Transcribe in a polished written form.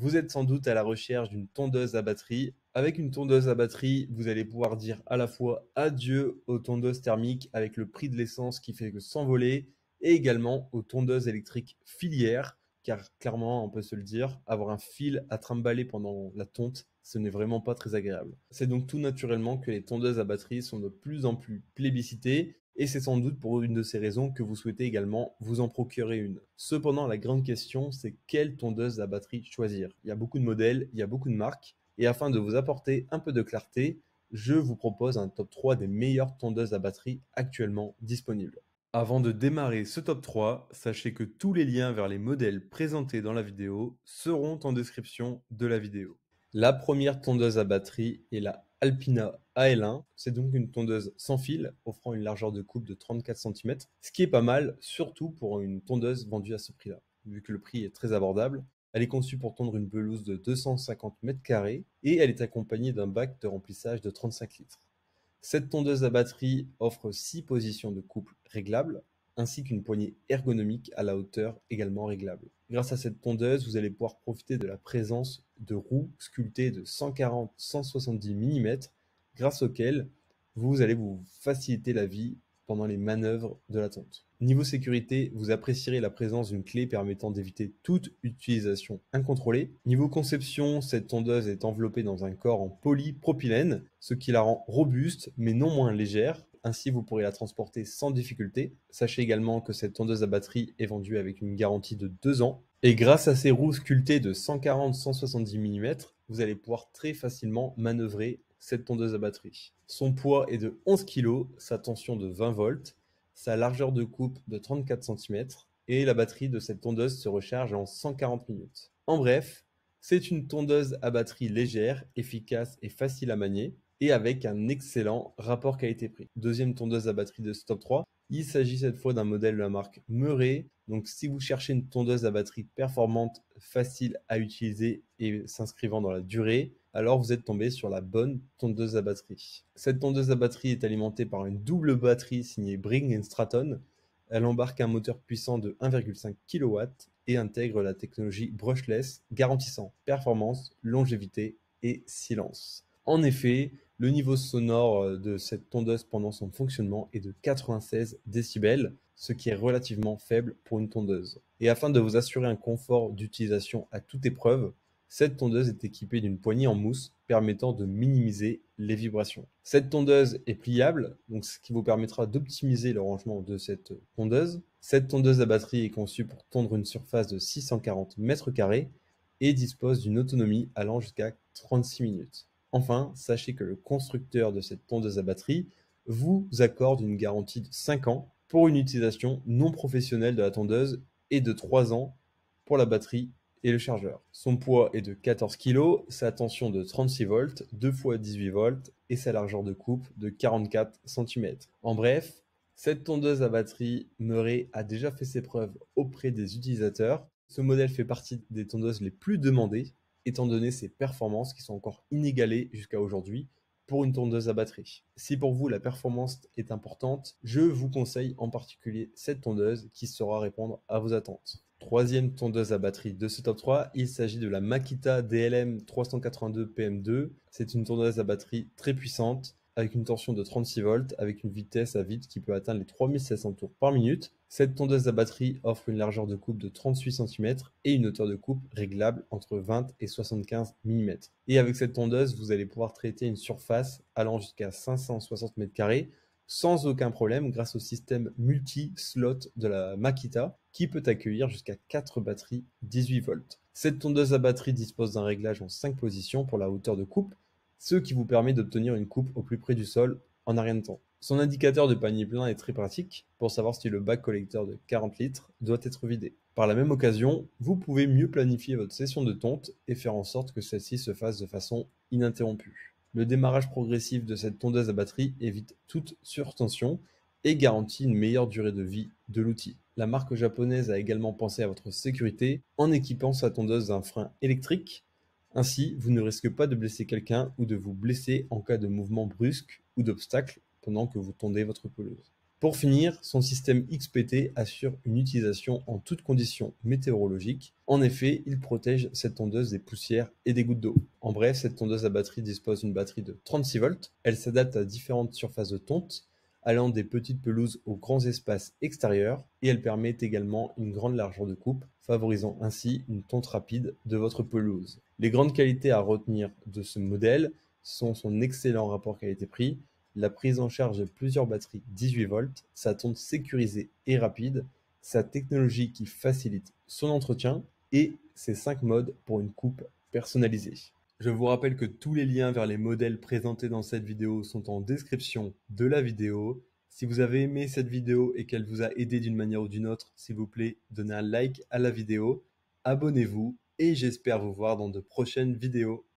Vous êtes sans doute à la recherche d'une tondeuse à batterie. Avec une tondeuse à batterie, vous allez pouvoir dire à la fois adieu aux tondeuses thermiques avec le prix de l'essence qui fait que s'envoler et également aux tondeuses électriques filières, car clairement, on peut se le dire, avoir un fil à trimballer pendant la tonte, ce n'est vraiment pas très agréable. C'est donc tout naturellement que les tondeuses à batterie sont de plus en plus plébiscitées et c'est sans doute pour une de ces raisons que vous souhaitez également vous en procurer une. Cependant, la grande question, c'est quelle tondeuse à batterie choisir. Il y a beaucoup de modèles, il y a beaucoup de marques, et afin de vous apporter un peu de clarté, je vous propose un top 3 des meilleures tondeuses à batterie actuellement disponibles. Avant de démarrer ce top 3, sachez que tous les liens vers les modèles présentés dans la vidéo seront en description de la vidéo. La première tondeuse à batterie est la Alpina AL1. C'est donc une tondeuse sans fil, offrant une largeur de coupe de 34 cm, ce qui est pas mal, surtout pour une tondeuse vendue à ce prix-là, vu que le prix est très abordable. Elle est conçue pour tondre une pelouse de 250 m² et elle est accompagnée d'un bac de remplissage de 35 litres. Cette tondeuse à batterie offre 6 positions de couple réglables, ainsi qu'une poignée ergonomique à la hauteur également réglable. Grâce à cette tondeuse, vous allez pouvoir profiter de la présence de roues sculptées de 140-170 mm, grâce auxquelles vous allez vous faciliter la vie pendant les manœuvres de la tonte. Niveau sécurité, vous apprécierez la présence d'une clé permettant d'éviter toute utilisation incontrôlée. Niveau conception, cette tondeuse est enveloppée dans un corps en polypropylène, ce qui la rend robuste mais non moins légère. Ainsi, vous pourrez la transporter sans difficulté. Sachez également que cette tondeuse à batterie est vendue avec une garantie de 2 ans. Et grâce à ses roues sculptées de 140-170 mm, vous allez pouvoir très facilement manœuvrer cette tondeuse à batterie. Son poids est de 11 kg, sa tension de 20 volts, sa largeur de coupe de 34 cm et la batterie de cette tondeuse se recharge en 140 minutes. En bref, c'est une tondeuse à batterie légère, efficace et facile à manier et avec un excellent rapport qualité-prix. Deuxième tondeuse à batterie de ce top 3, il s'agit cette fois d'un modèle de la marque Meuret. Donc si vous cherchez une tondeuse à batterie performante, facile à utiliser et s'inscrivant dans la durée, alors vous êtes tombé sur la bonne tondeuse à batterie. Cette tondeuse à batterie est alimentée par une double batterie signée Briggs & Stratton. Elle embarque un moteur puissant de 1,5 kW et intègre la technologie brushless, garantissant performance, longévité et silence. En effet, le niveau sonore de cette tondeuse pendant son fonctionnement est de 96 décibels, ce qui est relativement faible pour une tondeuse. Et afin de vous assurer un confort d'utilisation à toute épreuve, cette tondeuse est équipée d'une poignée en mousse permettant de minimiser les vibrations. Cette tondeuse est pliable, donc ce qui vous permettra d'optimiser le rangement de cette tondeuse. Cette tondeuse à batterie est conçue pour tondre une surface de 640 m² et dispose d'une autonomie allant jusqu'à 36 minutes. Enfin, sachez que le constructeur de cette tondeuse à batterie vous accorde une garantie de 5 ans pour une utilisation non professionnelle de la tondeuse et de 3 ans pour la batterie et le chargeur. Son poids est de 14 kg, sa tension de 36 volts, 2 fois 18 volts et sa largeur de coupe de 44 cm. En bref, cette tondeuse à batterie Meuret a déjà fait ses preuves auprès des utilisateurs. Ce modèle fait partie des tondeuses les plus demandées, étant donné ses performances qui sont encore inégalées jusqu'à aujourd'hui pour une tondeuse à batterie. Si pour vous la performance est importante, je vous conseille en particulier cette tondeuse qui saura répondre à vos attentes. Troisième tondeuse à batterie de ce top 3, il s'agit de la Makita DLM 382 PM2. C'est une tondeuse à batterie très puissante avec une tension de 36 volts avec une vitesse à vide qui peut atteindre les 3700 tours par minute. Cette tondeuse à batterie offre une largeur de coupe de 38 cm et une hauteur de coupe réglable entre 20 et 75 mm. Et avec cette tondeuse, vous allez pouvoir traiter une surface allant jusqu'à 560 m² sans aucun problème grâce au système multi-slot de la Makita qui peut accueillir jusqu'à 4 batteries 18 volts. Cette tondeuse à batterie dispose d'un réglage en 5 positions pour la hauteur de coupe, ce qui vous permet d'obtenir une coupe au plus près du sol en un rien de temps. Son indicateur de panier plein est très pratique pour savoir si le bac collecteur de 40 litres doit être vidé. Par la même occasion, vous pouvez mieux planifier votre session de tonte et faire en sorte que celle-ci se fasse de façon ininterrompue. Le démarrage progressif de cette tondeuse à batterie évite toute surtension et garantit une meilleure durée de vie de l'outil. La marque japonaise a également pensé à votre sécurité en équipant sa tondeuse d'un frein électrique. Ainsi, vous ne risquez pas de blesser quelqu'un ou de vous blesser en cas de mouvement brusque ou d'obstacle pendant que vous tondez votre pelouse. Pour finir, son système XPT assure une utilisation en toutes conditions météorologiques. En effet, il protège cette tondeuse des poussières et des gouttes d'eau. En bref, cette tondeuse à batterie dispose d'une batterie de 36 volts. Elle s'adapte à différentes surfaces de tonte, allant des petites pelouses aux grands espaces extérieurs, et elle permet également une grande largeur de coupe, favorisant ainsi une tonte rapide de votre pelouse. Les grandes qualités à retenir de ce modèle sont son excellent rapport qualité-prix, la prise en charge de plusieurs batteries 18 volts, sa tonte sécurisée et rapide, sa technologie qui facilite son entretien et ses 5 modes pour une coupe personnalisée. Je vous rappelle que tous les liens vers les modèles présentés dans cette vidéo sont en description de la vidéo. Si vous avez aimé cette vidéo et qu'elle vous a aidé d'une manière ou d'une autre, s'il vous plaît, donnez un like à la vidéo, abonnez-vous et j'espère vous voir dans de prochaines vidéos.